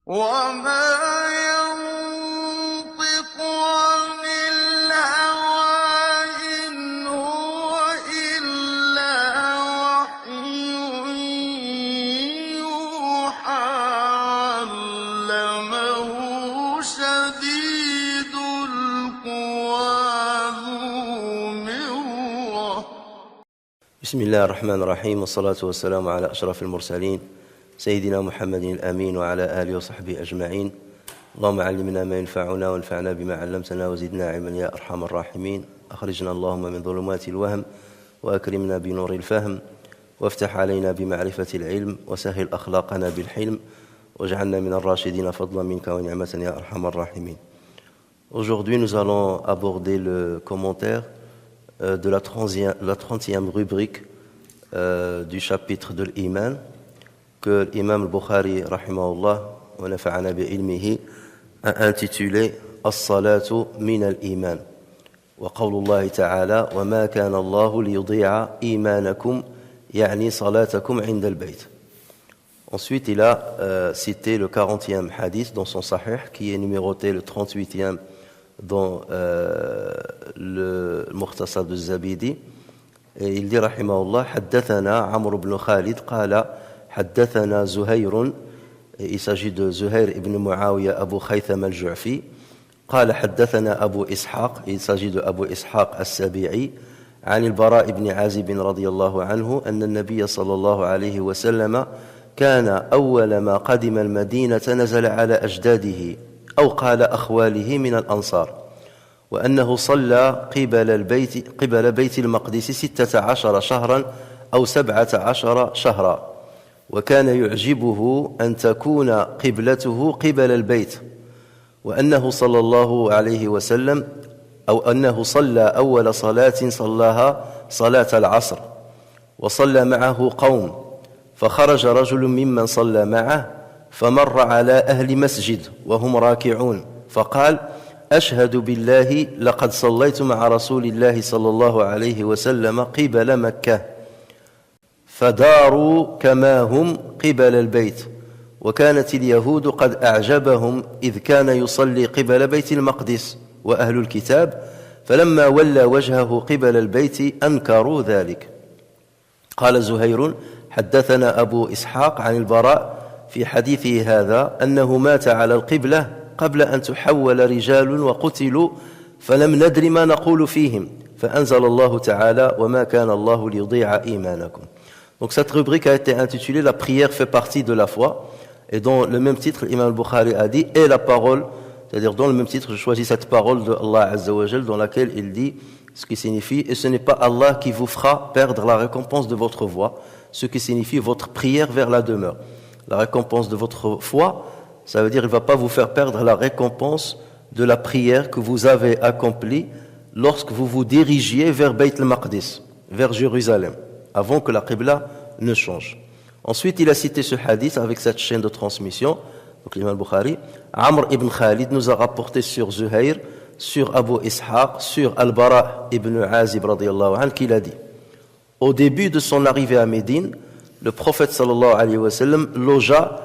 وما ينطق عن الهوى إن هو إلا وحي يوحى علمه شديد القوى ذو مرة. بسم الله الرحمن الرحيم والصلاة والسلام على أشرف المرسلين سيدنا محمد الأمين وعلى آله وصحبه أجمعين. اللهم علمنا ما ينفعنا وانفعنا بما علمتنا وزدنا علما يا أرحم الراحمين. أخرجنا اللهم من ظلمات الوهم وأكرمنا بنور الفهم وافتح علينا بمعرفة العلم وسهل أخلاقنا بالحلم واجعلنا من الراشدين فضلا منك ونعمة يا أرحم الراحمين. Aujourd'hui, nous allons aborder le commentaire de la 30e rubrique du chapitre de l'Iman que l'imam al-Bukhari rahimahullah wa nafa'ana bi'ilmihi a intitulé As-salatu min al-iman wa qawlullahi ta'ala wa ma kana Allahu liyudhi'a imanakum ya'ni salatakum 'inda al-bayt. Ensuite, il a cité le 40e hadith dans son sahih qui est numéroté le 38e dans le Mukhtasar de Zabidi. Et il dit rahimahullah haddathana Amr ibn Khalid qala حدثنا زهير. Il s'agit de Zuhair ibn Muawiyah Abu Khaytham al-Ju'fi. قال حدثنا أبو إسحاق. Il s'agit de Abu Ishaq al-Sabi'i. عن البراء بن عازب رضي الله عنه أن النبي صلى الله عليه وسلم كان أول ما قدم المدينة نزل على أجداده أو قال أخواله من الأنصار وأنه صلى قبل بيت المقدس 16 شهرا أو 17 شهرا وكان يعجبه أن تكون قبلته قبل البيت وأنه صلى الله عليه وسلم أو أنه صلى أول صلاة صلاها صلاة العصر وصلى معه قوم فخرج رجل ممن صلى معه فمر على أهل مسجد وهم راكعون فقال أشهد بالله لقد صليت مع رسول الله صلى الله عليه وسلم قبل مكة فداروا كما هم قبل البيت وكانت اليهود قد أعجبهم إذ كان يصلي قبل بيت المقدس وأهل الكتاب فلما ولى وجهه قبل البيت أنكروا ذلك. قال زهير حدثنا أبو إسحاق عن البراء في حديثه هذا أنه مات على القبلة قبل أن تحول رجال وقتلوا فلم ندر ما نقول فيهم فأنزل الله تعالى وما كان الله ليضيع إيمانكم. Donc cette rubrique a été intitulée La prière fait partie de la foi et dans le même titre l'imam al-Bukhari a dit et la parole, c'est-à-dire dans le même titre je choisis cette parole de Allah Azza wa Jal dans laquelle il dit ce qui signifie et ce n'est pas Allah qui vous fera perdre la récompense de votre voix, ce qui signifie votre prière vers la demeure. La récompense de votre foi, ça veut dire il ne va pas vous faire perdre la récompense de la prière que vous avez accomplie lorsque vous vous dirigiez vers Bayt al-Maqdis, vers Jérusalem, avant que la Qibla ne change. Ensuite, il a cité ce hadith avec cette chaîne de transmission, donc l'imam Bukhari. Amr ibn Khalid nous a rapporté sur Zuhair, sur Abu Ishaq, sur Al-Bara ibn Azib radiyallahu anhu, qu'il a dit au début de son arrivée à Médine, le prophète sallallahu alayhi wa sallam logea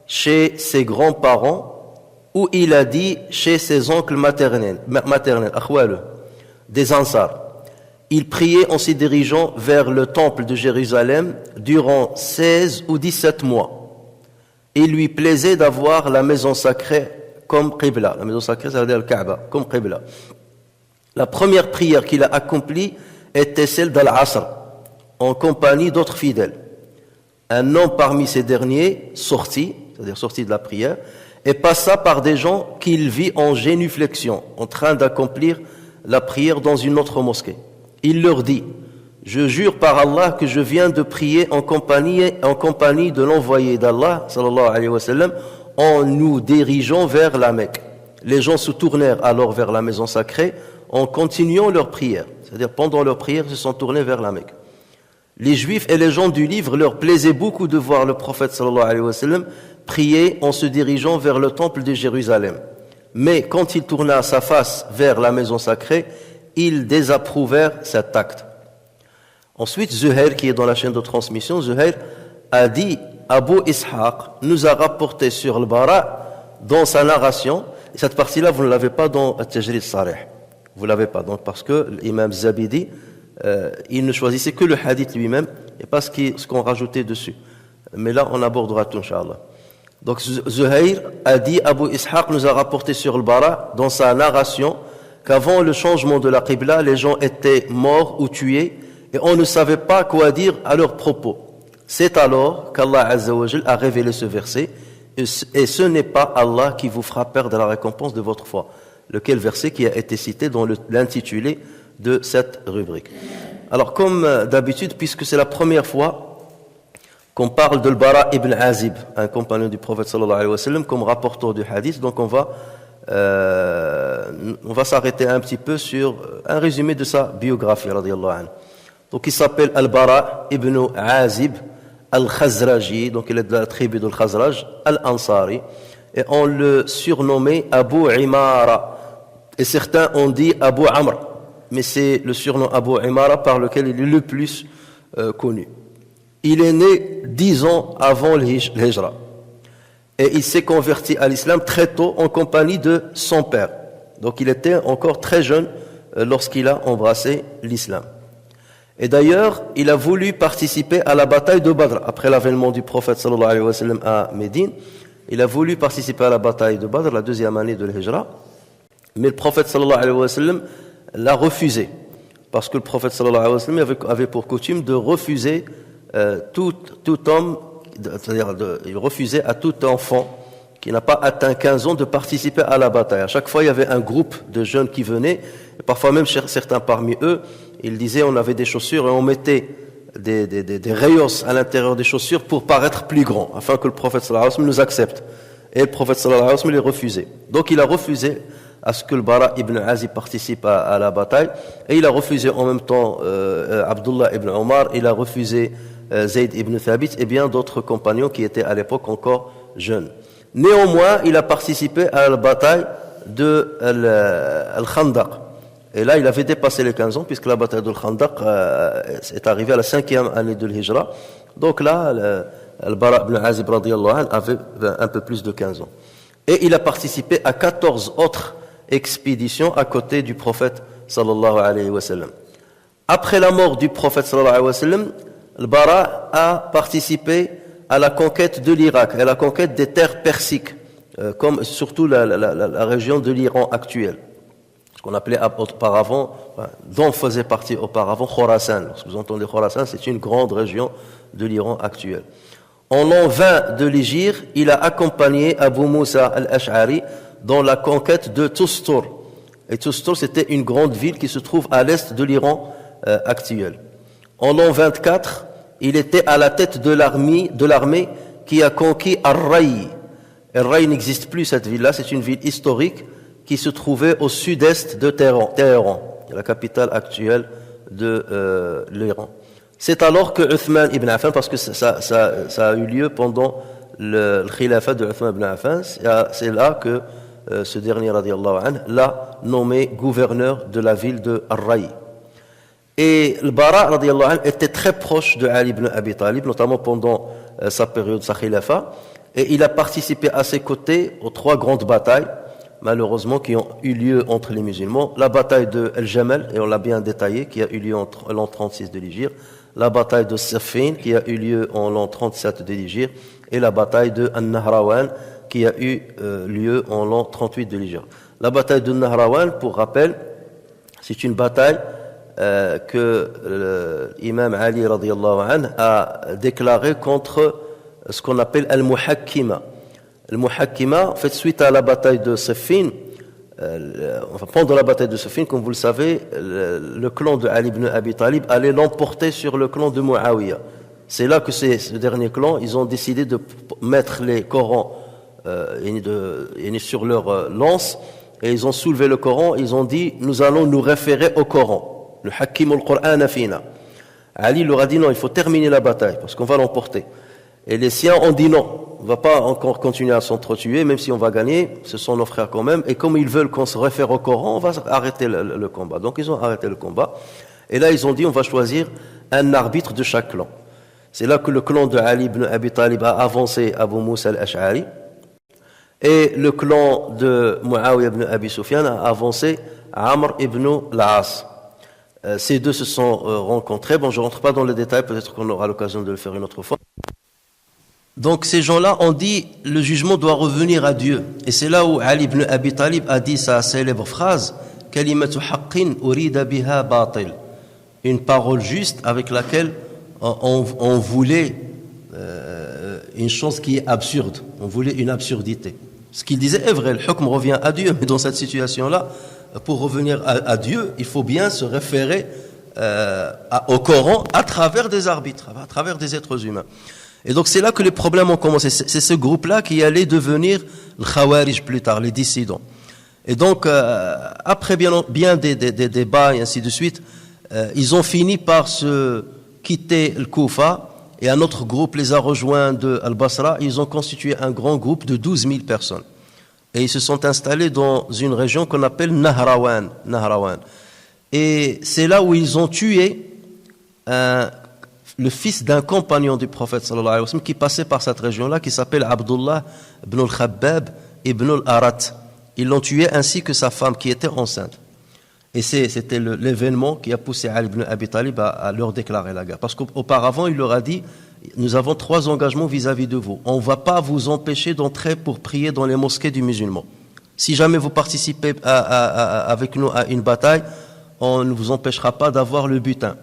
chez ses grands-parents ou il a dit chez ses oncles maternels, akhwal, des Ansar. Il priait en se dirigeant vers le temple de Jérusalem durant 16 ou 17 mois. Il lui plaisait d'avoir la maison sacrée comme Qibla. La maison sacrée, ça veut dire le Kaaba, comme Qibla. La première prière qu'il a accomplie était celle d'Al-Asr, en compagnie d'autres fidèles. Un homme parmi ces derniers sortit, c'est-à-dire sorti de la prière, et passa par des gens qu'il vit en génuflexion, en train d'accomplir la prière dans une autre mosquée. Il leur dit, je jure par Allah que je viens de prier en compagnie de l'envoyé d'Allah, sallallahu alayhi wa sallam, en nous dirigeant vers la Mecque. Les gens se tournèrent alors vers la maison sacrée en continuant leur prière. C'est-à-dire pendant leur prière, ils se sont tournés vers la Mecque. Les Juifs et les gens du livre leur plaisait beaucoup de voir le prophète sallallahu alayhi wa sallam prier en se dirigeant vers le temple de Jérusalem. Mais quand il tourna sa face vers la maison sacrée, ils désapprouvèrent cet acte. Ensuite, Zuhair, qui est dans la chaîne de transmission, Zuhair a dit Abu Ishaq nous a rapporté sur le Bara dans sa narration, et cette partie-là, vous ne l'avez pas dans Al-Tajrid Sarih. Vous ne l'avez pas, donc, parce que l'imam Zabidi, il ne choisissait que le hadith lui-même et pas ce qu'on rajoutait dessus. Mais là, on abordera tout, Inch'Allah. Donc, Zuhair a dit, Abu Ishaq nous a rapporté sur le Bara, dans sa narration, qu'avant le changement de la Qibla, les gens étaient morts ou tués et on ne savait pas quoi dire à leurs propos. C'est alors qu'Allah Azza wa Jal a révélé ce verset, et ce n'est pas Allah qui vous fera perdre la récompense de votre foi. Lequel verset qui a été cité dans l'intitulé de cette rubrique. Alors, comme d'habitude, puisque c'est la première fois qu'on parle de Bara ibn Azib, un compagnon du prophète sallallahu alayhi wa sallam, comme rapporteur du hadith, donc on va s'arrêter un petit peu sur un résumé de sa biographie, radiyallahu anhu. Donc, il s'appelle Al-Bara ibn Azib Al-Khazraji, donc il est de la tribu de Khazraj, Al-Ansari, et on le surnommait Abu Imara. Et certains ont dit Abu Amr, mais c'est le surnom Abu Imara par lequel il est le plus connu. Il est né 10 ans avant l'Hijra. Et il s'est converti à l'islam très tôt en compagnie de son père. Donc il était encore très jeune lorsqu'il a embrassé l'islam. Et d'ailleurs, il a voulu participer à la bataille de Badr. Après l'avènement du prophète sallallahu alayhi wa sallam à Médine, il a voulu participer à la bataille de Badr, la deuxième année de l'Hijra. Mais le prophète sallallahu alayhi wa sallam l'a refusé. Parce que le prophète sallallahu alayhi wa sallam avait pour coutume de refuser tout homme, c'est-à-dire il refusait à tout enfant qui n'a pas atteint 15 ans de participer à la bataille. À chaque fois, il y avait un groupe de jeunes qui venaient, et parfois même certains parmi eux, ils disaient on avait des chaussures et on mettait des rayos à l'intérieur des chaussures pour paraître plus grand, afin que le prophète sallallahu alayhi wa sallam nous accepte. Et le prophète sallallahu alayhi wa sallam les refusait. Donc il a refusé à ce que le Bara ibn Azib participe à la bataille, et il a refusé en même temps Abdullah ibn Omar, il a refusé Zayd ibn Thabit et bien d'autres compagnons qui étaient à l'époque encore jeunes. Néanmoins, il a participé à la bataille de Al-Khandaq. Et là, il avait dépassé les 15 ans, puisque la bataille de Al-Khandaq est arrivée à la 5e année de l'Hijra. Donc là, Al-Bara ibn Azib radiyallahu anhu avait un peu plus de 15 ans. Et il a participé à 14 autres expéditions à côté du prophète sallallahu alayhi wa sallam. Après la mort du prophète sallallahu alayhi wa sallam, Al-Bara a participé à la conquête de l'Irak, à la conquête des terres persiques, comme surtout la région de l'Iran actuelle, ce qu'on appelait auparavant, dont faisait partie auparavant Khorasan. Lorsque vous entendez Khorasan, c'est une grande région de l'Iran actuel. En l'an 20 de l'Hégire, il a accompagné Abu Moussa al-Ash'ari dans la conquête de Tustur. Et Tustur, c'était une grande ville qui se trouve à l'est de l'Iran actuel. En l'an 24, il était à la tête de l'armée qui a conquis Ar-Ray. Ar-Ray n'existe plus, cette ville-là, c'est une ville historique qui se trouvait au sud-est de Téhéran, la capitale actuelle de l'Iran. C'est alors que Uthman ibn Affan, parce que ça a eu lieu pendant le khilafat de Uthman ibn Affan, c'est là que ce dernier radiyallahu anhu l'a nommé gouverneur de la ville de Ar-Ray. Et le Bara radiyallahu anhu était très proche de Ali ibn Abi Talib, notamment pendant sa période, sa khilafa, et il a participé à ses côtés aux 3 grandes batailles, malheureusement, qui ont eu lieu entre les musulmans. La bataille de El-Jamal, et on l'a bien détaillé, qui a eu lieu en l'an 36 de l'Hégire, la bataille de Siffin, qui a eu lieu en l'an 37 de l'Hégire, et la bataille de An-Nahrawan, qui a eu lieu en l'an 38 de l'Hégire. La bataille de Nahrawan, pour rappel, c'est une bataille que l'imam Ali radiyallahu anhu a déclaré contre ce qu'on appelle Al-Muhakkima. Al-Muhakkima, en fait, suite à la bataille de Siffin, pendant la bataille de Siffin, comme vous le savez, le clan de Ali ibn Abi Talib allait l'emporter sur le clan de Muawiyah. C'est là que ce dernier clan, ils ont décidé de mettre les Corans sur leur lance, et ils ont soulevé le Coran, ils ont dit, nous allons nous référer au Coran. Le hakim al-Qur'an fina. Ali leur a dit non, il faut terminer la bataille parce qu'on va l'emporter. Et les siens ont dit non, on ne va pas encore continuer à s'entretuer, même si on va gagner, ce sont nos frères quand même. Et comme ils veulent qu'on se réfère au Coran, on va arrêter le combat. Donc ils ont arrêté le combat. Et là ils ont dit on va choisir un arbitre de chaque clan. C'est là que le clan de Ali ibn Abi Talib a avancé Abu Moussa al-Ash'ari. Et le clan de Muawiyah ibn Abi Sufyan a avancé Amr ibn al-As. Ces deux se sont rencontrés. Bon, je ne rentre pas dans les détails, peut-être qu'on aura l'occasion de le faire une autre fois. Donc ces gens-là ont dit, le jugement doit revenir à Dieu. Et c'est là où Ali ibn Abi Talib a dit sa célèbre phrase, « Kalimatu haqqin urida biha batil » une parole juste avec laquelle on voulait une chose qui est absurde. On voulait une absurdité. Ce qu'il disait est vrai, le hukm revient à Dieu. Mais dans cette situation-là, pour revenir à Dieu, il faut bien se référer au Coran à travers des arbitres, à travers des êtres humains. Et donc c'est là que les problèmes ont commencé. C'est ce groupe-là qui allait devenir le Khawarij plus tard, les dissidents. Et donc, après bien des débats et ainsi de suite, ils ont fini par se quitter le Koufa et un autre groupe les a rejoints de Al-Basra. Ils ont constitué un grand groupe de 12 000 personnes. Et ils se sont installés dans une région qu'on appelle Nahrawan. Et c'est là où ils ont tué le fils d'un compagnon du prophète sallallahu alayhi wa sallam qui passait par cette région-là, qui s'appelle Abdullah ibn al-Khabbab ibn al-Arat. Ils l'ont tué ainsi que sa femme qui était enceinte. Et c'était l'événement qui a poussé Ali ibn Abi Talib à leur déclarer la guerre. Parce qu'auparavant, il leur a dit, nous avons 3 engagements vis-à-vis de vous. On ne va pas vous empêcher d'entrer pour prier dans les mosquées du musulman. Si jamais vous participez avec nous à une bataille, on ne vous empêchera pas d'avoir le butin.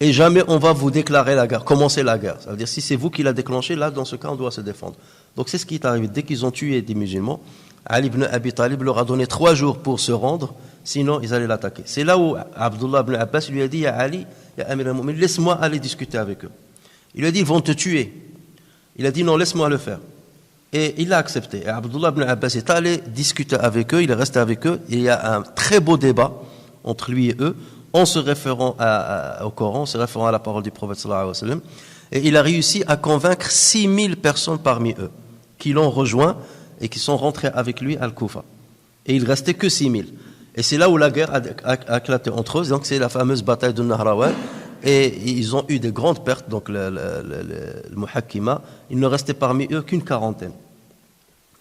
Et jamais on va vous déclarer la guerre, commencer la guerre. Ça veut dire, si c'est vous qui la déclenchez, là, dans ce cas, on doit se défendre. Donc c'est ce qui est arrivé. Dès qu'ils ont tué des musulmans, Ali ibn Abi Talib leur a donné 3 jours pour se rendre, sinon ils allaient l'attaquer. C'est là où Abdullah ibn Abbas lui a dit, ya Ali, ya Amir al-Mu'min, laisse-moi aller discuter avec eux. Il lui a dit, ils vont te tuer. Il a dit, non, laisse-moi le faire. Et il l'a accepté. Et Abdullah ibn Abbas est allé discuter avec eux, il est resté avec eux, et il y a un très beau débat entre lui et eux, en se référant au Coran, en se référant à la parole du prophète sallallahu alayhi wa sallam. Et il a réussi à convaincre 6000 personnes parmi eux, qui l'ont rejoint et qui sont rentrés avec lui à Al-Koufa. Et il restait que 6000. Et c'est là où la guerre a éclaté entre eux. Donc c'est la fameuse bataille de Nahrawan. Et ils ont eu des grandes pertes, donc le Muhakkima. Il ne restait parmi eux qu'une quarantaine.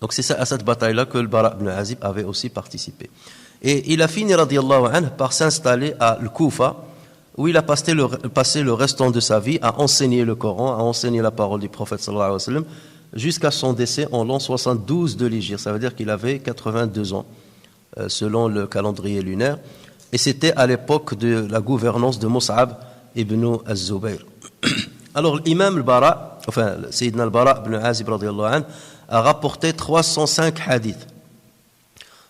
Donc c'est à cette bataille-là que le Bara ibn Azib avait aussi participé. Et il a fini, radiyallahu anhu, par s'installer à Al-Koufa, où il a passé le restant de sa vie à enseigner le Coran, à enseigner la parole du prophète sallallahu alayhi wa sallam, jusqu'à son décès en l'an 72 de l'Hégire. Ça veut dire qu'il avait 82 ans, selon le calendrier lunaire. Et c'était à l'époque de la gouvernance de Mus'ab ibn az-Zubayr. Alors l'imam al-Bara, enfin Sayyidina al-Bara ibn Azib radiyallahu anhu, a rapporté 305 hadiths,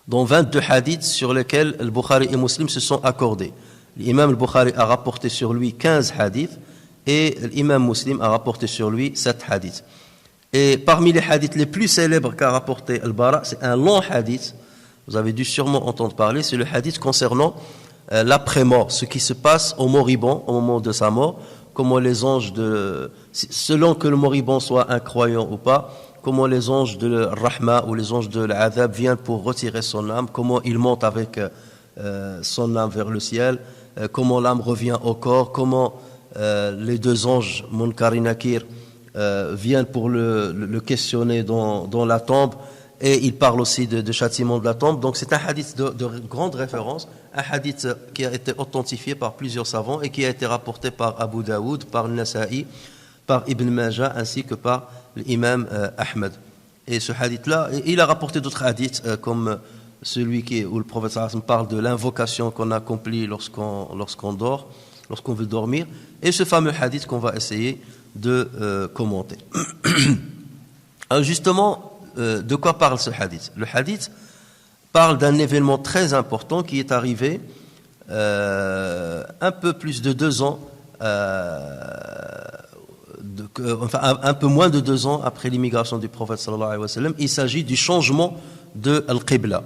dont 22 hadiths sur lesquels le Bukhari et Muslim se sont accordés. L'imam al-Bukhari a rapporté sur lui 15 hadiths et l'imam Muslim a rapporté sur lui 7 hadiths. Et parmi les hadiths les plus célèbres qu'a rapporté al-Bara, c'est un long hadith, vous avez dû sûrement entendre parler, c'est le hadith concernant l'après-mort, ce qui se passe au moribond au moment de sa mort, comment les anges selon que le moribond soit un croyant ou pas, comment les anges de Rahma ou les anges de l'Adhab viennent pour retirer son âme, comment il monte avec son âme vers le ciel, comment l'âme revient au corps, comment les 2 anges, Munkar et Nakir, viennent pour le questionner dans la tombe, et il parle aussi de châtiment de la tombe. Donc c'est un hadith de grande référence, un hadith qui a été authentifié par plusieurs savants et qui a été rapporté par Abu Daoud, par Nasa'i, par Ibn Majah ainsi que par l'imam Ahmed. Et ce hadith-là, il a rapporté d'autres hadiths comme celui où le prophète sallallahu alayhi wa sallam parle de l'invocation qu'on accomplit lorsqu'on dort, lorsqu'on veut dormir, et ce fameux hadith qu'on va essayer de commenter. Alors justement, de quoi parle ce hadith? Le hadith parle d'un événement très important qui est arrivé un peu plus de 2 ans, un peu moins de 2 ans après l'immigration du prophète sallallahu alayhi wa sallam. Il s'agit du changement de Al-Qibla.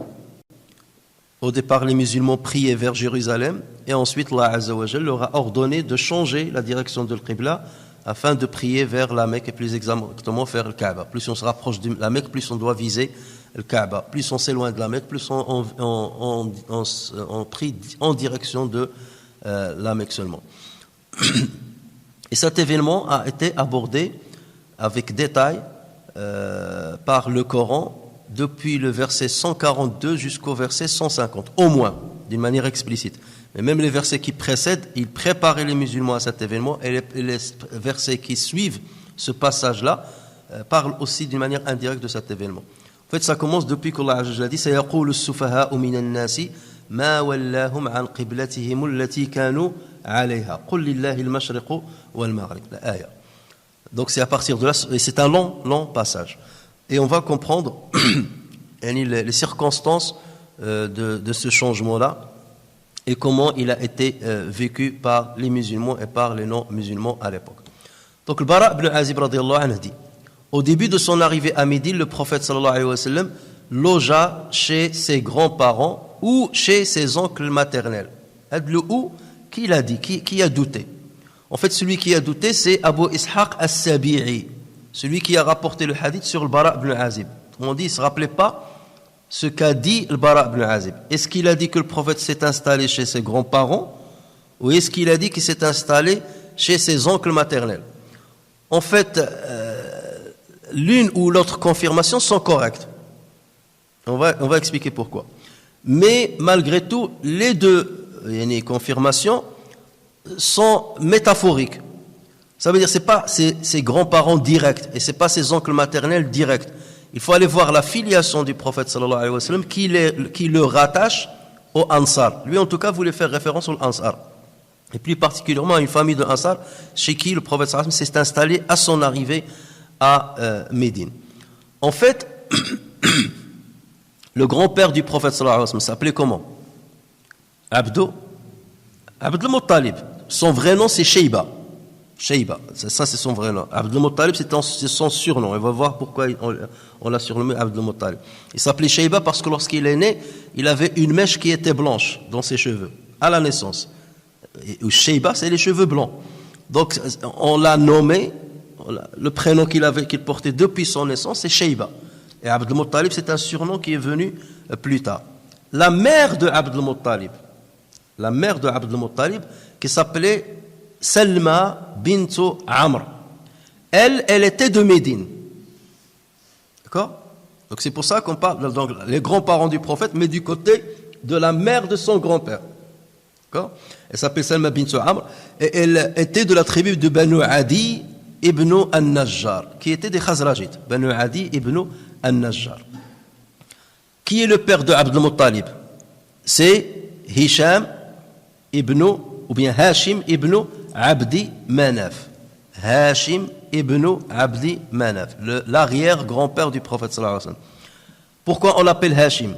Au départ, les musulmans priaient vers Jérusalem et ensuite Allah Azza wa Jalla leur a ordonné de changer la direction de Al-Qibla afin de prier vers la Mecque et plus exactement vers le Kaaba. Plus on se rapproche de la Mecque, plus on doit viser le Kaaba. Plus on s'éloigne de la Mecque, plus on prie en direction de la Mecque seulement. Et cet événement a été abordé avec détail par le Coran depuis le verset 142 jusqu'au verset 150, au moins, d'une manière explicite. Mais même les versets qui précèdent, ils préparaient les musulmans à cet événement, et les versets qui suivent ce passage-là parlent aussi d'une manière indirecte de cet événement. En fait, ça commence depuis qu'Allah a dit « سَيَقُولُ السُّفَهَاءُ مِنَ النَّاسِ مَا وَلَّاهُمْ عَنْ قِبْلَتِهِمُ الَّتِي كَانُوا عَلَيْهَا قُلْ لِلَّهِ الْمَشْرِقُ وَالْمَغْرِبُ » L'ayah. Donc c'est à partir de là, et c'est un long passage. Et on va comprendre les circonstances de ce changement-là et comment il a été vécu par les musulmans et par les non-musulmans à l'époque. Donc le Bara ibn Azib radiyallahu anhu dit, au début de son arrivée à Médine, le prophète sallallahu alayhi wa sallam logea chez ses grands-parents ou chez ses oncles maternels. Le ou, qui l'a dit, qui a douté? En fait, celui qui a douté, c'est Abu Ishaq as-Sabi'i, celui qui a rapporté le hadith sur le Bara ibn Azib. On dit, il ne se rappelait pas ce qu'a dit le Bara ibn Azib. Est-ce qu'il a dit que le prophète s'est installé chez ses grands-parents, ou est-ce qu'il a dit qu'il s'est installé chez ses oncles maternels? En fait, l'une ou l'autre confirmation sont correctes. On va expliquer pourquoi. Mais malgré tout, les deux confirmations sont métaphoriques. Ça veut dire que ce n'est pas ses grands-parents directs et ce n'est pas ses oncles maternels directs. Il faut aller voir la filiation du prophète sallallahu alayhi wa sallam qui le rattache au Ansar. Lui, en tout cas, voulait faire référence au Ansar. Et plus particulièrement à une famille de Ansar chez qui le prophète sallallahu alayhi wa sallam s'est installé à son arrivée à Médine. En fait, le grand-père du prophète sallallahu alayhi wa sallam s'appelait comment? Abdul Muttalib. Son vrai nom, c'est Shayba. Shayba, ça c'est son vrai nom. Abdul Muttalib, c'est son surnom. On va voir pourquoi on l'a surnommé Abdul Muttalib. Il s'appelait Shayba parce que lorsqu'il est né, il avait une mèche qui était blanche dans ses cheveux, à la naissance. Et Shayba, c'est les cheveux blancs. Donc, on l'a nommé, le prénom qu'il portait depuis son naissance, c'est Shayba. Et Abdul Muttalib, c'est un surnom qui est venu plus tard. La mère de Abdul Muttalib, qui s'appelait Salma bintu Amr. Elle était de Médine. D'accord? Donc c'est pour ça qu'on parle donc les grands-parents du prophète, mais du côté de la mère de son grand-père. D'accord? Elle s'appelait Salma bintu Amr et elle était de la tribu de Banu Adi ibn al-Najjar, qui était des Khazrajites. Banu Adi ibn al-Najjar. Qui est le père de Abdul Muttalib? C'est Hisham ou bien Hashim ibn Abdi Manaf. Hashim ibn Abdi Manaf, l'arrière-grand-père du prophète sallallahu alayhi wa sallam. Pourquoi on l'appelle Hashim?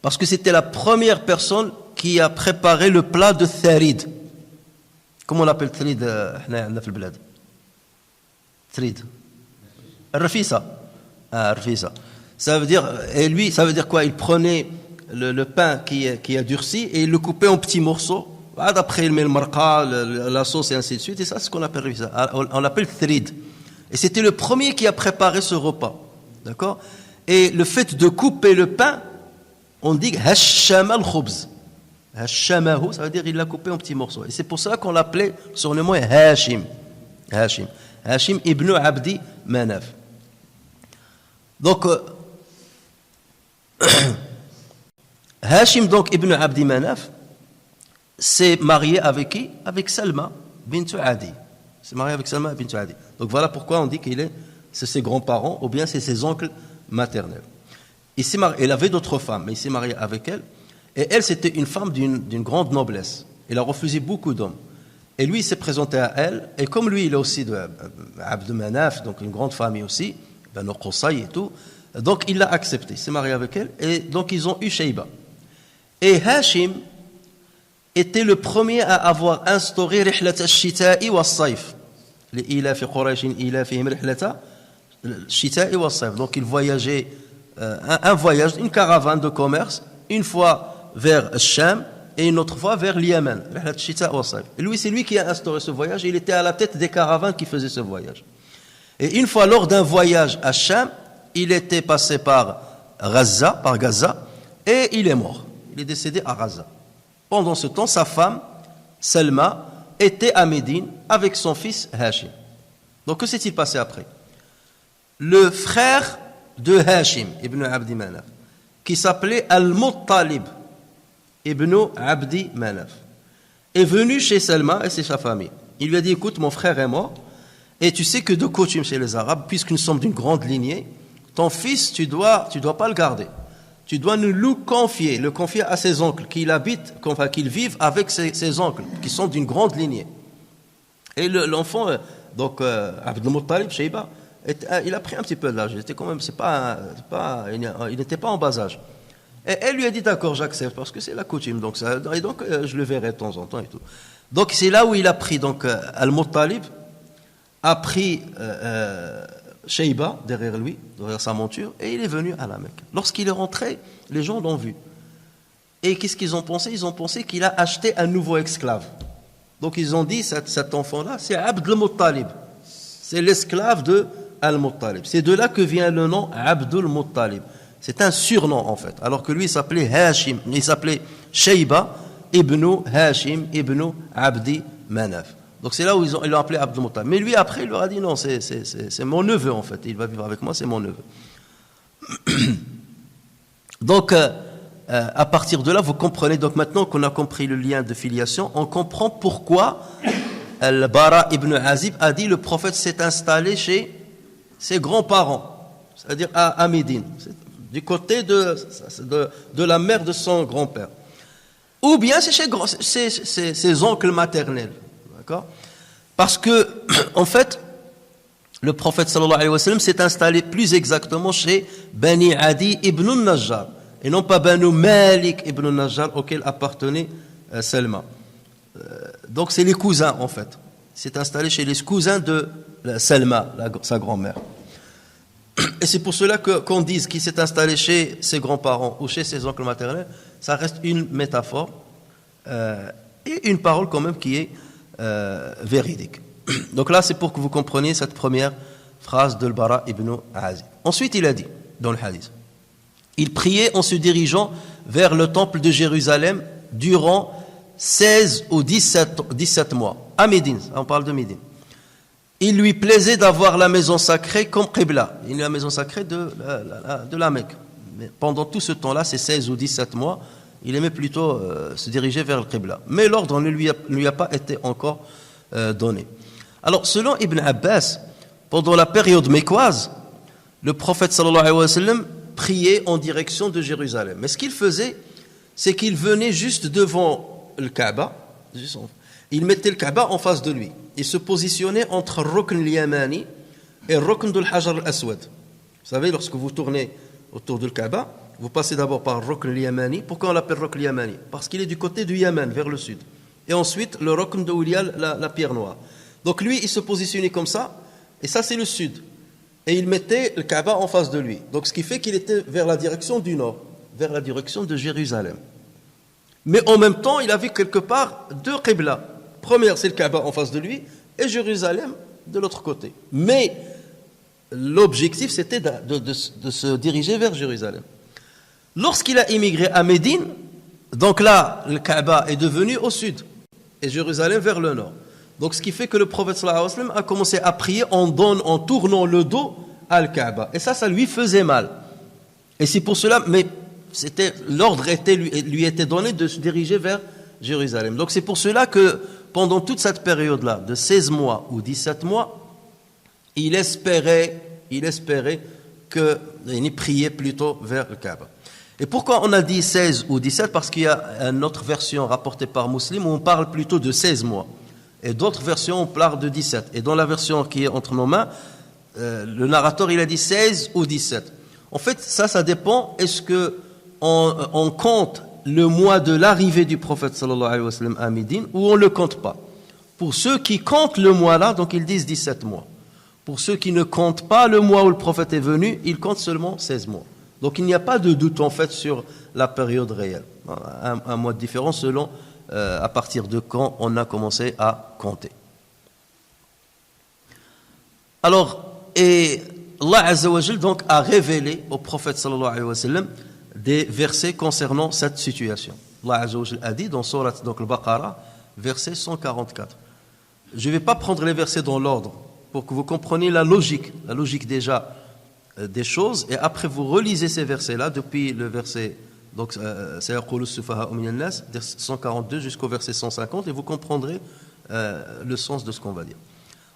Parce que c'était la première personne qui a préparé le plat de Tharid. Comment on l'appelle Tharid dans le bled? Tharid. Rafisa. Rafisa. Ça veut dire quoi? Il prenait le pain qui a durci et il le coupait en petits morceaux. Après, il met le marqa, la sauce et ainsi de suite. Et ça, c'est ce qu'on appelle ça. On l'appelle thrid. Et c'était le premier qui a préparé ce repas. D'accord? Et le fait de couper le pain, on dit hashama al-khubz. Hashamahu, ça veut dire il l'a coupé en petits morceaux. Et c'est pour cela qu'on l'appelait, son nom est Hashim. Hashim ibn Abdi Manaf. Donc, Hashim donc ibn Abdi Manaf s'est marié avec qui? Avec Salma bintu Adi. C'est marié avec Salma bintu Adi. Donc voilà pourquoi on dit c'est ses grands-parents ou bien c'est ses oncles maternels. Il avait d'autres femmes, mais il s'est marié avec elle. Et elle, c'était une femme d'une grande noblesse. Il a refusé beaucoup d'hommes. Et lui, il s'est présenté à elle. Et comme lui, il est aussi de Abd Manaf, donc une grande famille aussi, Banu Qusay et tout, donc il l'a accepté. Il s'est marié avec elle. Et donc ils ont eu Shayba. Et Hashim était le premier à avoir instauré Rihlat al-Shita'i wa al-Sayf. Les ilafi Qurayshin ilafihim Rihlata al-Shita'i wa al-Sayf. Donc il voyageait, un voyage, une caravane de commerce, une fois vers Sham et une autre fois vers l'Yaman. Rihlat al-Shita'i wa al-Sayf. Et lui, c'est lui qui a instauré ce voyage. Il était à la tête des caravanes qui faisaient ce voyage. Et une fois, lors d'un voyage à Sham, il était passé par Gaza, et il est mort. Il est décédé à Gaza. Pendant ce temps, sa femme, Salma, était à Médine avec son fils Hashim. Donc que s'est-il passé après? Le frère de Hashim, Ibn Abdi Manaf, qui s'appelait Al-Muttalib, Ibn Abdi Manaf, est venu chez Salma et c'est sa famille. Il lui a dit, écoute, mon frère est mort, et tu sais que de coutume chez les Arabes, puisque nous sommes d'une grande lignée, ton fils, tu dois pas le garder. Tu dois nous le confier à ses oncles, qu'il vive avec ses oncles, qui sont d'une grande lignée. Et l'enfant, donc Abdul Muttalib, Shayba, il a pris un petit peu d'âge. Il n'était pas en bas âge. Et elle lui a dit, d'accord, j'accepte, parce que c'est la coutume, donc je le verrai de temps en temps et tout. Donc c'est là où il a pris, donc Al-Muttalib a pris Shayba derrière lui, derrière sa monture, et il est venu à la Mecque. Lorsqu'il est rentré, les gens l'ont vu. Et qu'est-ce qu'ils ont pensé? Ils ont pensé qu'il a acheté un nouveau esclave. Donc ils ont dit, cet enfant-là, c'est Abd al-Muttalib. C'est l'esclave de Al-Muttalib. C'est de là que vient le nom Abdul Muttalib. C'est un surnom en fait. Alors que lui, il s'appelait Hashim. Il s'appelait Shayba ibn Hashim ibn Abdi Manaf. Donc c'est là où ils l'ont appelé Abdul Muttalib. Mais lui, après, il leur a dit non, c'est mon neveu en fait. Il va vivre avec moi, c'est mon neveu. Donc, à partir de là, vous comprenez, donc maintenant qu'on a compris le lien de filiation, on comprend pourquoi Al-Bara ibn Azib a dit le prophète s'est installé chez ses grands-parents, c'est-à-dire à Médine, du côté de la mère de son grand-père. Ou bien c'est chez ses oncles maternels. D'accord? Parce que, en fait, le prophète sallallahu alayhi wa sallam s'est installé plus exactement chez Bani Adi ibn al-Najjar, et non pas Banu Malik ibn al-Najjar auquel appartenait Salma. Donc c'est les cousins en fait. Il s'est installé chez les cousins de Salma, sa grand-mère. Et c'est pour cela qu'on dise qu'il s'est installé chez ses grands-parents ou chez ses oncles maternels, ça reste une métaphore et une parole quand même qui est véridique. Donc là c'est pour que vous compreniez cette première phrase de Al-Bara ibn Azib. Ensuite il a dit dans le hadith, il priait en se dirigeant vers le temple de Jérusalem durant 16 ou 17 mois, à Médine, on parle de Médine. Il lui plaisait d'avoir la maison sacrée comme Qibla, la maison sacrée de la Mecque. Mais pendant tout ce temps-là, ces 16 ou 17 mois, il aimait plutôt se diriger vers le Qibla. Mais l'ordre ne lui a pas été encore donné. Alors, selon Ibn Abbas, pendant la période mécoise, le prophète sallallahu alayhi wa sallam priait en direction de Jérusalem. Mais ce qu'il faisait, c'est qu'il venait juste devant le Kaaba, il mettait le Kaaba en face de lui. Il se positionnait entre Rukn al-Yamani et Rukn al-Hajar al-Aswad. Vous savez, lorsque vous tournez autour du Kaaba, vous passez d'abord par Rukn al-Yamani. Pourquoi on l'appelle Rukn al-Yamani? Parce qu'il est du côté du Yaman, vers le sud. Et ensuite, le Rukn où il y a la pierre noire. Donc lui, il se positionnait comme ça, et ça c'est le sud. Et il mettait le Kaaba en face de lui. Donc ce qui fait qu'il était vers la direction du nord, vers la direction de Jérusalem. Mais en même temps, il avait quelque part deux Qibla. Première, c'est le Kaaba en face de lui, et Jérusalem de l'autre côté. Mais l'objectif, c'était de se diriger vers Jérusalem. Lorsqu'il a immigré à Médine, donc là, le Kaaba est devenu au sud, et Jérusalem vers le nord. Donc ce qui fait que le prophète sallallahu alayhi wa sallam a commencé à prier en tournant le dos à le Kaaba. Et ça lui faisait mal. Et c'est pour cela, mais l'ordre lui était donné de se diriger vers Jérusalem. Donc c'est pour cela que pendant toute cette période-là, de 16 mois ou 17 mois, il espérait qu'il priait plutôt vers le Kaaba. Et pourquoi on a dit 16 ou 17? Parce qu'il y a une autre version rapportée par Muslim où on parle plutôt de 16 mois. Et d'autres versions, on parle de 17. Et dans la version qui est entre nos mains, le narrateur, il a dit 16 ou 17. En fait, ça dépend. Est-ce qu'on compte le mois de l'arrivée du prophète sallallahu alayhi wa sallam à Médine ou on ne le compte pas? Pour ceux qui comptent le mois là, donc ils disent 17 mois. Pour ceux qui ne comptent pas le mois où le prophète est venu, ils comptent seulement 16 mois. Donc il n'y a pas de doute en fait sur la période réelle. Un mois de différence selon à partir de quand on a commencé à compter. Alors, et Allah Azza wa Jal donc a révélé au prophète sallallahu alayhi wa sallam des versets concernant cette situation. Allah Azza wa Jal a dit dans Surat donc, Al-Baqarah, verset 144. je ne vais pas prendre les versets dans l'ordre pour que vous compreniez la logique déjà des choses, et après vous relisez ces versets-là depuis le verset donc c'est 142 jusqu'au verset 150 et vous comprendrez le sens de ce qu'on va dire.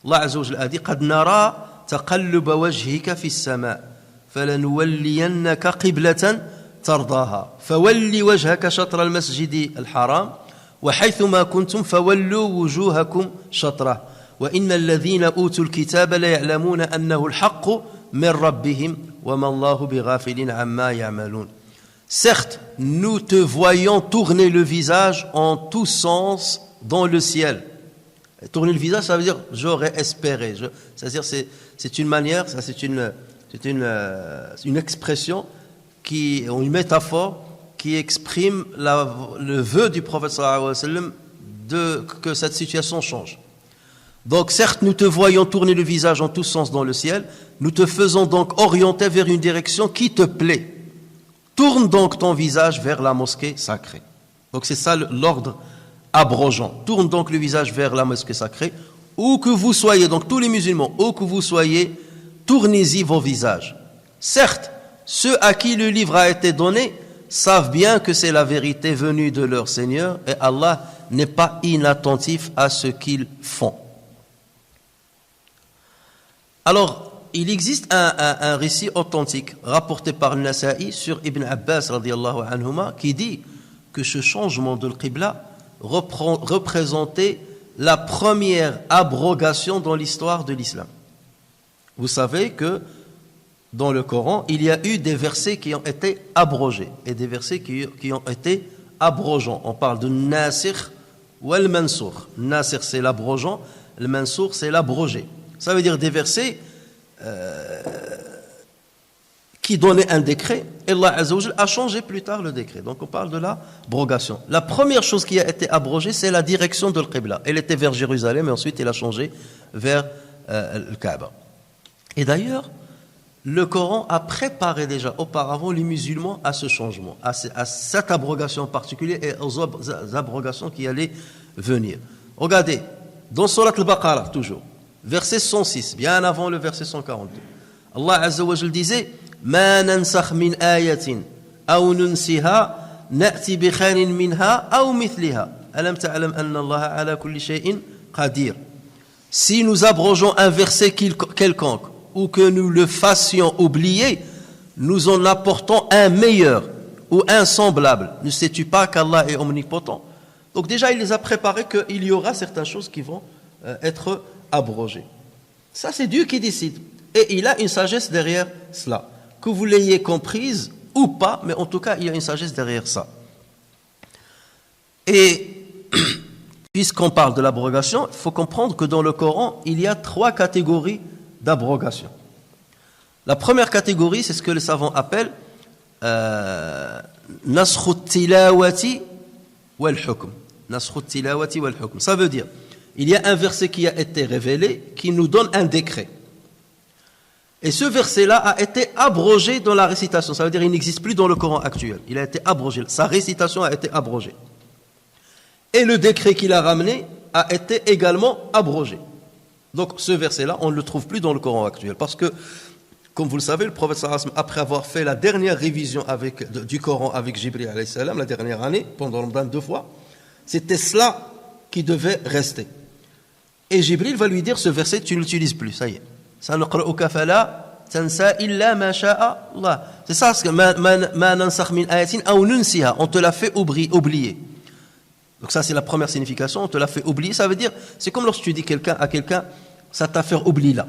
Allah Azza wa Jalla a dit قد نرى تقلب وجهك في السماء فلنولينك قبلة ترضاها فول وجهك شطر المسجد الحرام وحيثما كنتم فولوا وجوهكم شطره وإن الذين أوتوا الكتاب ليعلمون أنه الحق من ربهم وما الله بغافل عما يعملون. Certes, nous te voyons tourner le visage en tous sens dans le ciel. Tourner le visage, ça veut dire j'aurais espéré. C'est-à-dire c'est une manière, ça c'est une expression ou une métaphore qui exprime le vœu du prophète sallallahu alayhi wa sallam que cette situation change. Donc certes, nous te voyons tourner le visage en tous sens dans le ciel, nous te faisons donc orienter vers une direction qui te plaît. Tourne donc ton visage vers la mosquée sacrée. Donc c'est ça l'ordre abrogeant. Tourne donc le visage vers la mosquée sacrée, où que vous soyez, donc tous les musulmans, où que vous soyez, tournez-y vos visages. Certes, ceux à qui le livre a été donné savent bien que c'est la vérité venue de leur Seigneur et Allah n'est pas inattentif à ce qu'ils font. Alors, il existe un récit authentique rapporté par Nasa'i sur Ibn Abbas radiyallahu anhuma qui dit que ce changement de l'Qibla représentait la première abrogation dans l'histoire de l'islam. Vous savez que dans le Coran, il y a eu des versets qui ont été abrogés et des versets qui ont été abrogeants. On parle de Nasikh ou al-Mansour. Nasikh c'est l'abrogeant, le Mansour c'est l'abrogé. Ça veut dire des versets qui donnaient un décret et Allah Azza wa Jalla a changé plus tard le décret. Donc on parle de l'abrogation. La première chose qui a été abrogée, c'est la direction de l'Qibla. Elle était vers Jérusalem et ensuite elle a changé vers le Kaaba. Et d'ailleurs, le Coran a préparé déjà auparavant les musulmans à ce changement, à cette abrogation particulière et aux abrogations qui allaient venir. Regardez, dans Surat al-Baqarah toujours, verset 106, bien avant le verset 142, Allah Azza wa Jalla disait ما ننسخ من آية أو ننسها نأتي بخير منها أو مثلها ألم تعلم أن الله على كل شيء قدير. Si nous abrogeons un verset quelconque ou que nous le fassions oublier, nous en apportons un meilleur ou un semblable. Ne sais-tu pas qu'Allah est omnipotent? Donc déjà, il les a préparés qu'il y aura certaines choses qui vont être abrogées. Ça, c'est Dieu qui décide. Et il a une sagesse derrière cela. Que vous l'ayez comprise ou pas, mais en tout cas, il y a une sagesse derrière ça. Et puisqu'on parle de l'abrogation, il faut comprendre que dans le Coran, il y a 3 catégories d'abrogation. La première catégorie, c'est ce que les savants appellent Naskhut tilawati wal hukm. Naskhut tilawati wal hukm. Ça veut dire, il y a un verset qui a été révélé, qui nous donne un décret. Et ce verset-là a été abrogé dans la récitation. Ça veut dire qu'il n'existe plus dans le Coran actuel. Il a été abrogé. Sa récitation a été abrogée. Et le décret qu'il a ramené a été également abrogé. Donc ce verset-là, on ne le trouve plus dans le Coran actuel. Parce que, comme vous le savez, le prophète sallallahu alayhi wa sallam, après avoir fait la dernière révision du Coran avec Jibril alayhi salam, la dernière année, pendant 22 fois, c'était cela qui devait rester. Et Jibril va lui dire, ce verset, tu ne l'utilises plus, ça y est. سنقرأك فلا تنسى إلا ما شاء الله. C'est ça, ما ننسخ من آية أو ننسها. On te l'a fait oublier. Donc ça, c'est la première signification. On te l'a fait oublier. Ça veut dire, c'est comme lorsque tu dis à quelqu'un, ça t'a fait oublier là.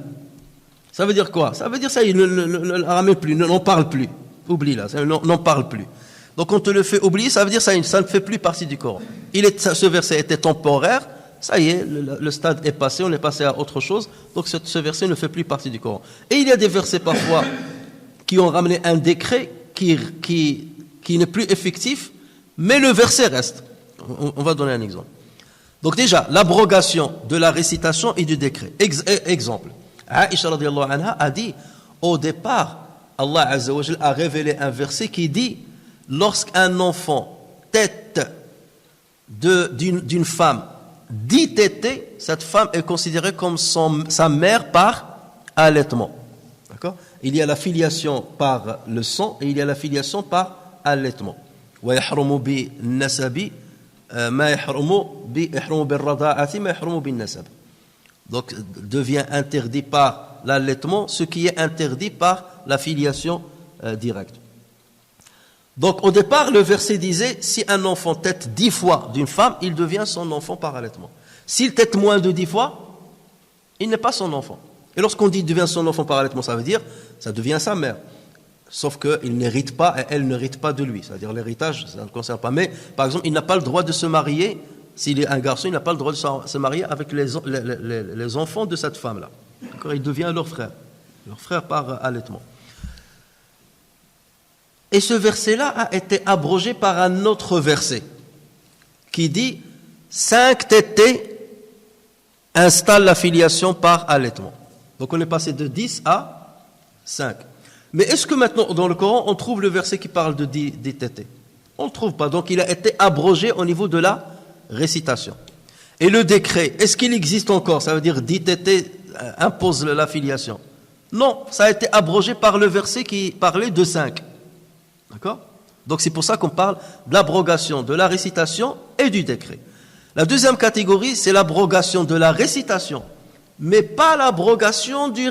Ça veut dire quoi? Ça veut dire ça, il ne ramène plus, n'en parle plus. Oublie là, n'en parle plus. Donc on te le fait oublier, ça veut dire ça ne fait plus partie du Coran. Ce verset était temporaire. Ça y est, le stade est passé, on est passé à autre chose, donc ce verset ne fait plus partie du Coran. Et il y a des versets parfois qui ont ramené un décret qui n'est plus effectif, mais le verset reste. On va donner un exemple. Donc déjà, l'abrogation de la récitation et du décret. Exemple, Aïcha radiyallahu anha a dit, au départ, Allah Azza wa Jalla a révélé un verset qui dit, lorsqu'un enfant tête d'une femme dit tété, cette femme est considérée comme sa mère par allaitement. D'accord? Il y a la filiation par le sang et il y a la filiation par allaitement. ويحرم بالنسب ما يحرم بالرضاعة ما يحرم بالنسب. Donc devient interdit par l'allaitement ce qui est interdit par la filiation directe. Donc au départ le verset disait si un enfant tète 10 fois d'une femme, il devient son enfant par allaitement. S'il tète moins de 10 fois, il n'est pas son enfant. Et lorsqu'on dit devient son enfant par allaitement, ça veut dire ça devient sa mère. Sauf qu'il n'hérite pas et elle n'hérite pas de lui. C'est-à-dire l'héritage, ça ne le concerne pas. Mais par exemple, il n'a pas le droit de se marier. S'il est un garçon, il n'a pas le droit de se marier avec les enfants de cette femme-là. D'accord? Il devient leur frère par allaitement. Et ce verset-là a été abrogé par un autre verset qui dit 5 tétés installent la filiation par allaitement. Donc on est passé de 10 à 5. Mais est-ce que maintenant, dans le Coran, on trouve le verset qui parle de 10 tétés? On ne le trouve pas. Donc il a été abrogé au niveau de la récitation. Et le décret, est-ce qu'il existe encore? Ça veut dire 10 tétés impose la filiation. Non, ça a été abrogé par le verset qui parlait de 5. D'accord? Donc c'est pour ça qu'on parle de l'abrogation de la récitation et du décret. La deuxième catégorie, c'est l'abrogation de la récitation, mais pas l'abrogation du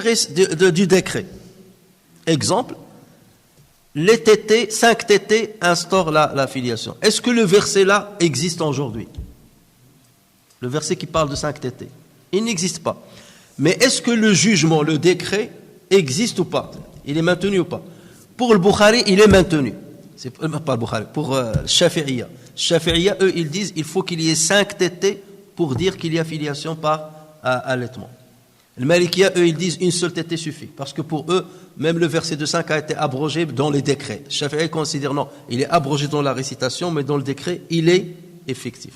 décret. Exemple, les tétés, 5 tétés instaurent la filiation. Est-ce que le verset là existe aujourd'hui? Le verset qui parle de 5 tétés. Il n'existe pas. Mais est-ce que le jugement, le décret, existe ou pas? Il est maintenu ou pas? Pour le Bukhari, il est maintenu. C'est pas le Bukhari, pour Shafi'iyya. Shafi'iyya, eux, ils disent il faut qu'il y ait 5 tétés pour dire qu'il y a filiation par allaitement. Les Malikiyya, eux, ils disent une seule tétée suffit. Parce que pour eux, même le verset de 5 a été abrogé dans les décrets. Shafi'i considère non, il est abrogé dans la récitation, mais dans le décret, il est effectif.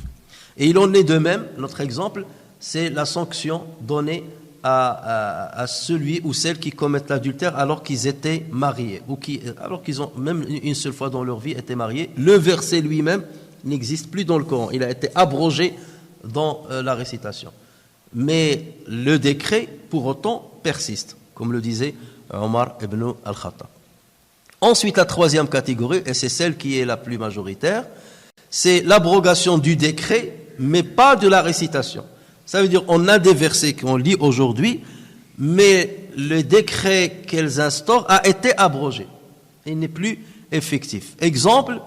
Et il en est de même, notre exemple, c'est la sanction donnée à celui ou celle qui commettent l'adultère alors qu'ils étaient mariés, ou alors qu'ils ont même une seule fois dans leur vie été mariés. Le verset lui-même n'existe plus dans le Coran. Il a été abrogé dans la récitation. Mais le décret, pour autant, persiste, comme le disait Omar ibn al-Khattab. Ensuite, la troisième catégorie, et c'est celle qui est la plus majoritaire, c'est l'abrogation du décret, mais pas de la récitation. Ça veut dire on a des versets qu'on lit aujourd'hui, mais le décret qu'elles instaurent a été abrogé. Il n'est plus effectif. Exemple,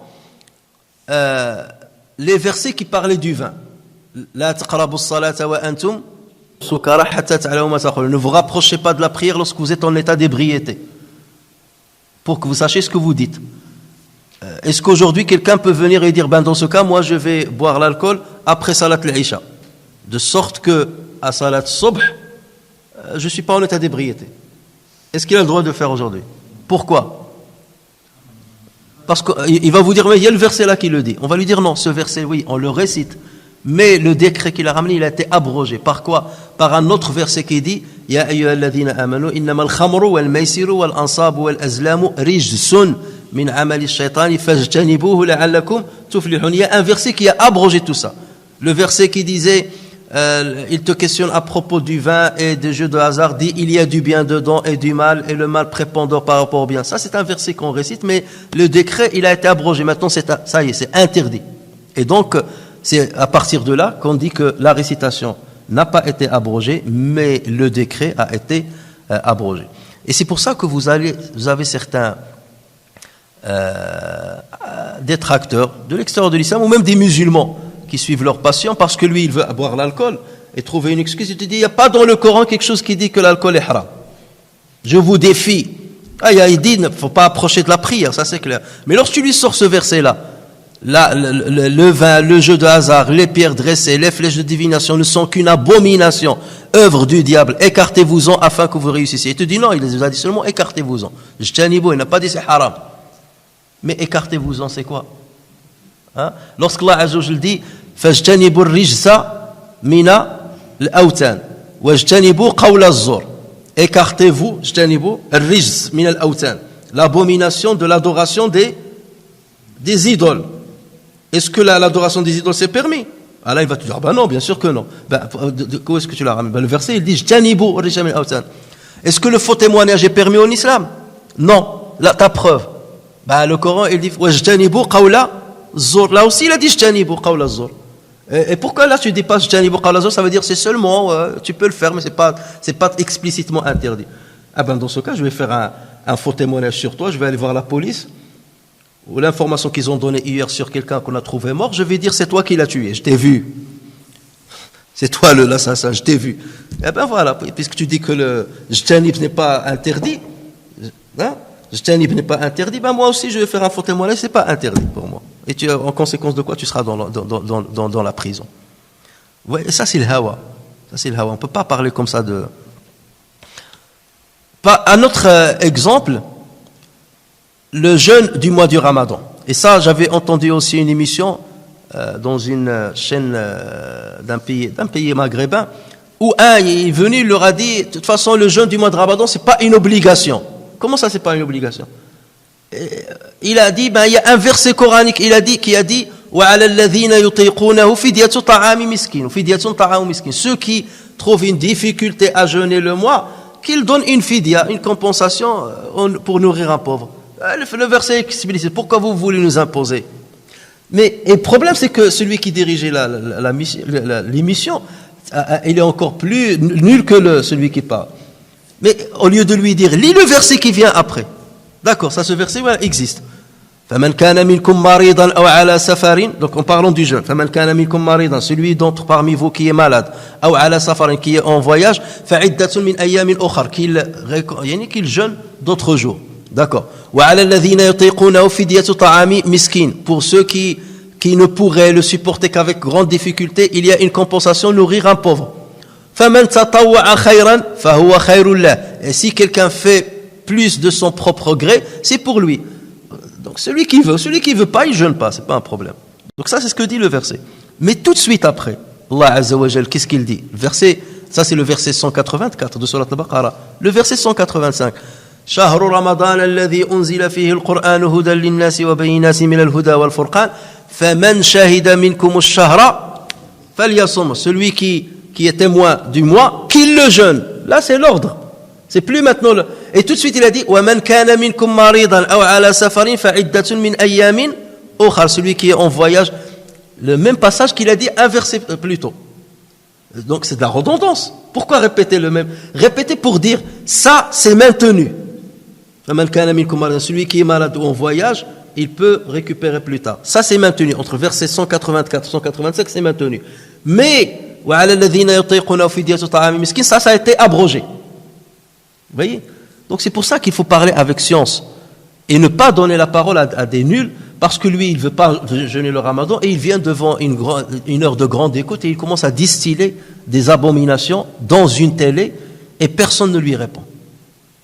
les versets qui parlaient du vin. La taqrabu as-salata wa antum sukara hatta ta'lamu ma taqulun. Ne vous rapprochez pas de la prière lorsque vous êtes en état d'ébriété, pour que vous sachiez ce que vous dites. Est-ce qu'aujourd'hui quelqu'un peut venir et dire dans ce cas moi je vais boire l'alcool après salat al-isha, de sorte que à salat subh je suis pas en état d'ébriété? Est-ce qu'il a le droit de le faire aujourd'hui? Pourquoi? Parce qu'il va vous dire mais il y a le verset là qui le dit. On va lui dire non, ce verset oui on le récite, mais le décret qu'il a ramené il a été abrogé. Par quoi? Par un autre verset qui dit ya ayyuhalladhina amanu innamal khamru wal maysiru wal ansabu wal azlamu rijsun min amali ash-shaytani fajtanibuhu la'allakum tuflihun. Il y a un verset qui a abrogé tout ça. Le verset qui disait il te questionne à propos du vin et des jeux de hasard, dit il y a du bien dedans et du mal, et le mal prépondère par rapport au bien. Ça c'est un verset qu'on récite, mais le décret il a été abrogé. Maintenant ça y est, c'est interdit. Et donc c'est à partir de là qu'on dit que la récitation n'a pas été abrogée, mais le décret a été abrogé. Et c'est pour ça que vous avez certains détracteurs de l'extérieur de l'islam, ou même des musulmans, qui suivent leur passion, parce que lui, il veut boire l'alcool, et trouver une excuse. Il te dit, il n'y a pas dans le Coran quelque chose qui dit que l'alcool est haram. Je vous défie. Il dit, il ne faut pas approcher de la prière, ça c'est clair. Mais lorsque tu lui sors ce verset-là, le vin, le jeu de hasard, les pierres dressées, les flèches de divination ne sont qu'une abomination, œuvre du diable, écartez-vous-en afin que vous réussissiez. Il te dit non, il les a dit seulement écartez-vous-en. Il n'a pas dit c'est haram. Mais écartez-vous-en, c'est quoi? Lorsqu'Allah Azza wa Jalla dit fajtanibu ar-rijsa mina al-awtan wajtanibu qawla az-zur, écartez-vous, jtanibu ar-rijs min al-awtan, l'abomination de l'adoration des idoles. Est-ce que l'adoration des idoles c'est permis? Ah là, il va te dire, ah ben non, bien sûr que non. Ben, où est-ce que tu l'as ramené? Ben, le verset, il dit, Jtanibu rijal min al-awthan. Est-ce que le faux témoignage est permis en islam? Non. Là, ta preuve. Ben, le Coran, il dit, Jtanibu qawla zur. Là aussi, il a dit, Jtanibu qawla zur. Et pourquoi là, tu dis pas Jtanibu qawla zur? Ça veut dire, c'est seulement, tu peux le faire, mais c'est pas explicitement interdit. Ah ben, dans ce cas, je vais faire un faux témoignage sur toi, je vais aller voir la police, ou l'information qu'ils ont donnée hier sur quelqu'un qu'on a trouvé mort, je vais dire c'est toi qui l'as tué, je t'ai vu. C'est toi l'assassin, je t'ai vu. Eh ben voilà, puisque tu dis que le jtanib n'est pas interdit, hein, jtanib n'est pas interdit, ben moi aussi je vais faire un faux témoignage, c'est pas interdit pour moi. Et en conséquence de quoi tu seras dans la prison. Ouais, et ça c'est le hawa. Ça c'est le hawa. On peut pas parler comme ça de... Un autre exemple, le jeûne du mois du Ramadan. Et ça, j'avais entendu aussi une émission dans une chaîne d'un pays maghrébin, où un est venu, il leur a dit, de toute façon, le jeûne du mois de Ramadan, c'est pas une obligation. Comment ça, c'est pas une obligation? Il a dit, il y a un verset coranique, qui a dit, وَعَلَى الَّذِينَ يُطِيقُونَهُ فِدْيَةُ طَعَامِ مِسْكِينٍ فِدْيَةٌ طَعَامُ مِسْكِينٍ. Ceux qui trouvent une difficulté à jeûner le mois, qu'ils donnent une fidya, une compensation pour nourrir un pauvre. Le verset est explicite. Pourquoi vous voulez nous imposer? Mais le problème, c'est que celui qui dirigeait l'émission, il est encore plus nul que celui qui parle. Mais au lieu de lui dire, lis le verset qui vient après. D'accord, ça, ce verset existe. فَمَنْ كَانَ مِنْكُمْ مَرِيضًا أَوْ عَلَى سَفَرٍ. Donc en parlant du jeûne, فَمَنْ كَانَ مِنْكُمْ مَرِيضًا, celui d'entre parmi vous qui est malade, أَوْ عَلَى سَفَرٍ, qui est en voyage, فَعِدَّةٌ مِنْ أَيَّامٍ أُخَرٍ, qu'il jeûne d'autres jours. D'accord. وَعَلَى الَّذِينَ يُطِيقُونَهُ فِدْيَةُ طَعَامِ مِسْكِينٍ. Pour ceux qui ne pourraient le supporter qu'avec grande difficulté, il y a une compensation, nourrir un pauvre. فَمَنْ تَطَوَّعَ خَيْرًا فَهُوَ خَيْرٌ لَهُ. Et si quelqu'un fait plus de son propre gré, c'est pour lui. Donc celui qui veut pas, il jeûne pas, c'est pas un problème. Donc ça, c'est ce que dit le verset. Mais tout de suite après, Allah Azza wa Jal, qu'est-ce qu'il dit? Le verset, ça c'est le verset 184 de Surat Al-Baqarah. Le verset 185. شهر رمضان الذي أنزل فيه القرآن هدى للناس وبينات من الهدى والفرقان فمن شهد منكم الشهر فليصم. Celui qui est témoin du mois, qu'il le jeûne. Là, c'est l'ordre. C'est plus maintenant le... Et tout de suite, il a dit وَمَنْ كَانَ مِنْكُمْ مَرِيضًا أَوْ عَلَى سَفَرٍ فَعِدَّةٌ مِنْ أَيَّامٍ أُخَرٍ. Celui qui est en voyage, le même passage qu'il a dit inversé plus tôt. Donc c'est de la redondance. Pourquoi répéter le même? Répéter pour dire ça, c'est maintenu. فَمَنْ كَانَ مِنْكُمْ مَرِيضًا, celui qui est malade ou en voyage, il peut récupérer plus tard. Ça, c'est maintenu. Entre versets 184 et 185, c'est maintenu. Mais وَعَلَى الَّذِينَ يُطِيقُونَهُ فِدْيَةُ طَعَامِ مِسْكِينٍ, ça a été abrogé. Vous voyez? Donc c'est pour ça qu'il faut parler avec science et ne pas donner la parole à des nuls, parce que lui, il ne veut pas jeûner le Ramadan et il vient devant une heure de grande écoute et il commence à distiller des abominations dans une télé et personne ne lui répond.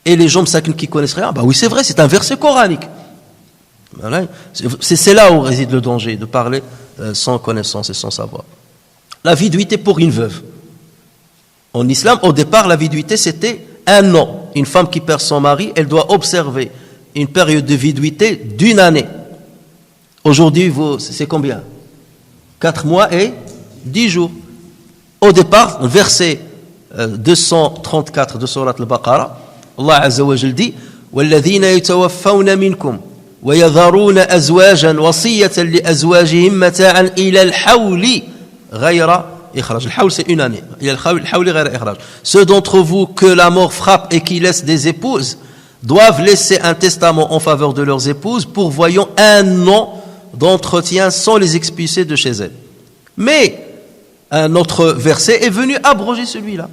Et les gens qui connaissent rien, bah oui, c'est vrai, c'est un verset coranique. Voilà. C'est là où réside le danger, de parler sans connaissance et sans savoir. La viduité pour une veuve. En islam, au départ, la viduité, c'était un an. Une femme qui perd son mari, elle doit observer une période de viduité d'une année. Aujourd'hui, c'est combien? 4 mois et 10 jours. Au départ, verset 234 de Surat Al-Baqarah, Allah Azza wa Jal dit وَالَّذِينَ يَتَوَفَّوْنَ مِنْكُمْ وَيَذَرُونَ أَزْوَاجًا وَصِيَّةً لِأَزْوَاجِهِمْ مَتَاعًا إِلَى الْحَوْلِ غَيْرَ إخراج. Le hawl, c'est une année. Il y a le hawl غير إخراج. Ceux d'entre vous que la mort frappe et qui laissent des épouses doivent laisser un testament en faveur de leurs épouses, pourvoyant un an d'entretien sans les expulser de chez elles. Mais un autre verset est venu abroger celui-là.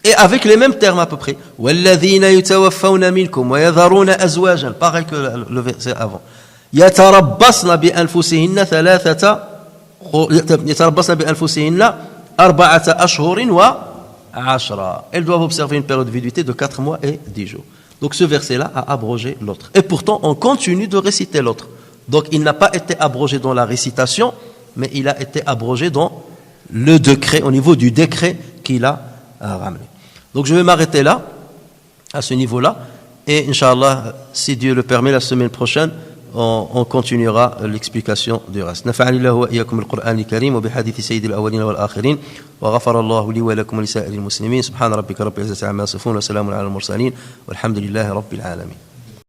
Et avec les mêmes termes à peu près. وَالَّذِينَ يُتَوَفَّوْنَ مِنْكُمْ وَيَذَرُونَ أَزْوَاجًا. Pareil que le verset avant. يَتَرَبَّصْنَ بِأَنفُسِهِنَّ يتربصن بأنفسهن 4 أشهر وعشرا. Elles doivent observer une période de viduité de 4 mois et 10 jours. Donc ce verset-là a abrogé l'autre. Et pourtant, on continue de réciter l'autre. Donc il n'a pas été abrogé dans la récitation, mais il a été abrogé dans le décret, au niveau du décret qu'il a ramené. Donc je vais m'arrêter là, à ce niveau-là. Et Inch'Allah, si Dieu le permet, la semaine prochaine, on continuera l'explication du reste. نفعني الله وإياكم بالقرآن الكريم وبحديث سيد الأولين والآخرين وغفر الله لي ولكم ولسائر المسلمين. سبحان ربك رب العزة عما يصفون وسلام على المرسلين والحمد لله رب العالمين.